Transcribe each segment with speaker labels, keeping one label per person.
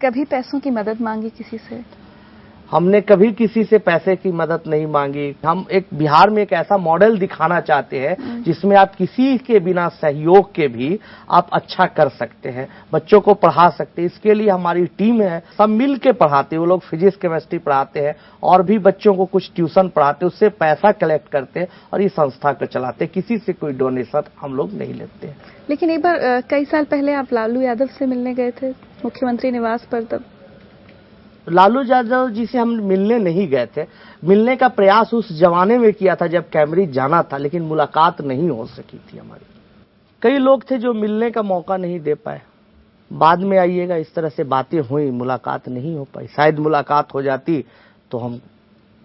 Speaker 1: कभी पैसों की मदद मांगी किसी से?
Speaker 2: हमने कभी किसी से पैसे की मदद नहीं मांगी। हम एक बिहार में एक ऐसा मॉडल दिखाना चाहते हैं जिसमें आप किसी के बिना सहयोग के भी आप अच्छा कर सकते हैं, बच्चों को पढ़ा सकते हैं। इसके लिए हमारी टीम है, सब मिल के पढ़ाते हैं। वो लोग फिजिक्स केमिस्ट्री पढ़ाते हैं और भी बच्चों को कुछ ट्यूशन पढ़ाते हैं, उससे पैसा कलेक्ट करते हैं और इस संस्था को चलाते हैं। किसी से कोई डोनेशन हम लोग नहीं लेते हैं।
Speaker 1: लेकिन एक बार कई साल पहले आप लालू यादव से मिलने गए थे मुख्यमंत्री निवास पर, तब
Speaker 2: लालू यादव जी से हम मिलने नहीं गए थे। मिलने का प्रयास उस जमाने में किया था जब कैम्ब्रिज जाना था, लेकिन मुलाकात नहीं हो सकी थी हमारी। कई लोग थे जो मिलने का मौका नहीं दे पाए। बाद में आइएगा, इस तरह से बातें हुई, मुलाकात नहीं हो पाई। शायद मुलाकात हो जाती तो हम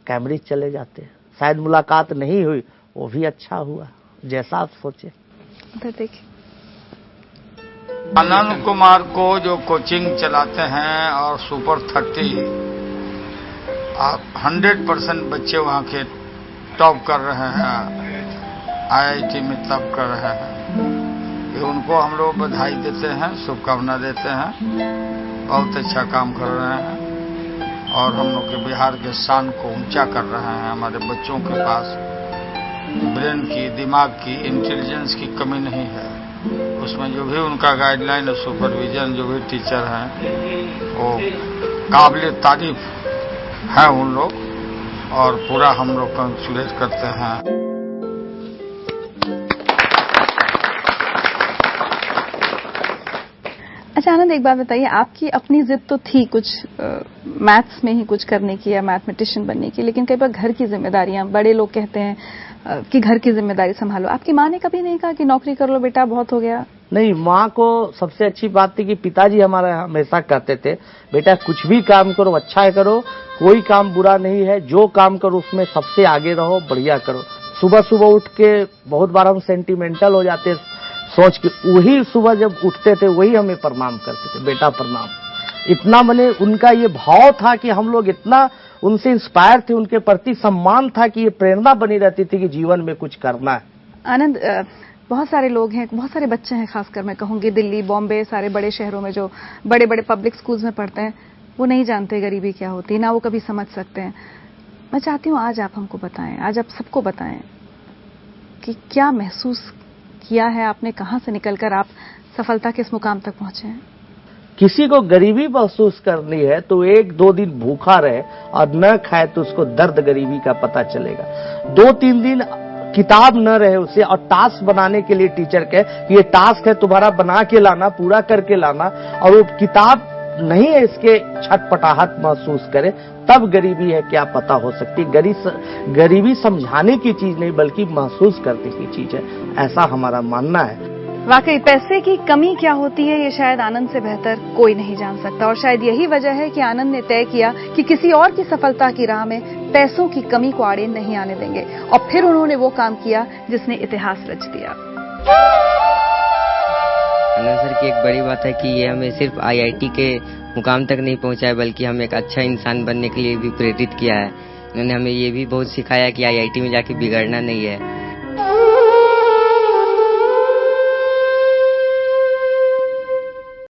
Speaker 2: कैम्ब्रिज चले जाते। शायद मुलाकात नहीं हुई, वो भी अच्छा हुआ, जैसा आप सोचे।
Speaker 1: देखिए
Speaker 3: आनंद कुमार को जो कोचिंग चलाते हैं और सुपर 30 100% बच्चे वहाँ के टॉप कर रहे हैं, IIT में टॉप कर रहे हैं। ये उनको हम लोग बधाई देते हैं, शुभकामना देते हैं। बहुत अच्छा काम कर रहे हैं और हम लोग के बिहार के शान को ऊंचा कर रहे हैं। हमारे बच्चों के पास ब्रेन की, दिमाग की, इंटेलिजेंस की कमी नहीं है। उसमें जो भी उनका गाइडलाइन और सुपरविजन, जो भी टीचर हैं वो काबिल तारीफ है उन लोग, और पूरा हम लोग कंग्रेचुलेट करते हैं।
Speaker 1: अच्छा आनंद, एक बात बताइए, आपकी अपनी जिद तो थी कुछ मैथ्स में ही कुछ करने की या मैथमेटिशियन बनने की, लेकिन कई बार घर की जिम्मेदारियां, बड़े लोग कहते हैं कि घर की जिम्मेदारी संभालो। आपकी माँ ने कभी नहीं कहा कि नौकरी कर लो बेटा, बहुत हो गया?
Speaker 2: नहीं, माँ को सबसे अच्छी बात थी कि पिताजी हमारा हमेशा कहते थे, बेटा कुछ भी काम करो अच्छा करो, कोई काम बुरा नहीं है, जो काम करो उसमें सबसे आगे रहो, बढ़िया करो। सुबह सुबह उठ के बहुत बार हम सेंटिमेंटल हो जाते सोच के, वही सुबह जब उठते थे वही हमें प्रणाम करते थे, बेटा प्रणाम। इतना मैंने उनका ये भाव था कि हम लोग इतना उनसे इंस्पायर थे, उनके प्रति सम्मान था कि ये प्रेरणा बनी रहती थी कि जीवन में कुछ करना है।
Speaker 1: आनंद, बहुत सारे लोग हैं, बहुत सारे बच्चे हैं, खासकर मैं कहूंगी दिल्ली, बॉम्बे, सारे बड़े शहरों में जो बड़े बड़े पब्लिक स्कूल्स में पढ़ते हैं, वो नहीं जानते गरीबी क्या होती है, ना वो कभी समझ सकते हैं। मैं चाहती हूँ आज आप हमको बताएं, आज आप सबको बताएं कि क्या महसूस किया है आपने, कहां से निकलकर आप सफलता के इस मुकाम तक पहुंचे हैं।
Speaker 2: किसी को गरीबी महसूस करनी है तो 1-2 दिन भूखा रहे और न खाए तो उसको दर्द गरीबी का पता चलेगा। 2-3 दिन किताब न रहे उसे और टास्क बनाने के लिए टीचर के ये टास्क है तुम्हारा, बना के लाना, पूरा करके लाना, और वो किताब नहीं है इसके छटपटाहट महसूस करे, तब गरीबी है क्या पता हो सकती। गरीबी समझाने की चीज नहीं बल्कि महसूस करने की चीज है, ऐसा हमारा मानना है।
Speaker 1: वाकई पैसे की कमी क्या होती है ये शायद आनंद से बेहतर कोई नहीं जान सकता, और शायद यही वजह है कि आनंद ने तय किया कि किसी और की सफलता की राह में पैसों की कमी को आड़े नहीं आने देंगे, और फिर उन्होंने वो काम किया जिसने इतिहास रच दिया।
Speaker 4: आनंद सर की एक बड़ी बात है कि ये हमें सिर्फ IIT के मुकाम तक नहीं पहुंचाया, बल्कि हमें एक अच्छा इंसान बनने के लिए भी प्रेरित किया है। इन्होंने हमें ये भी बहुत सिखाया कि IIT में जाके बिगड़ना नहीं है,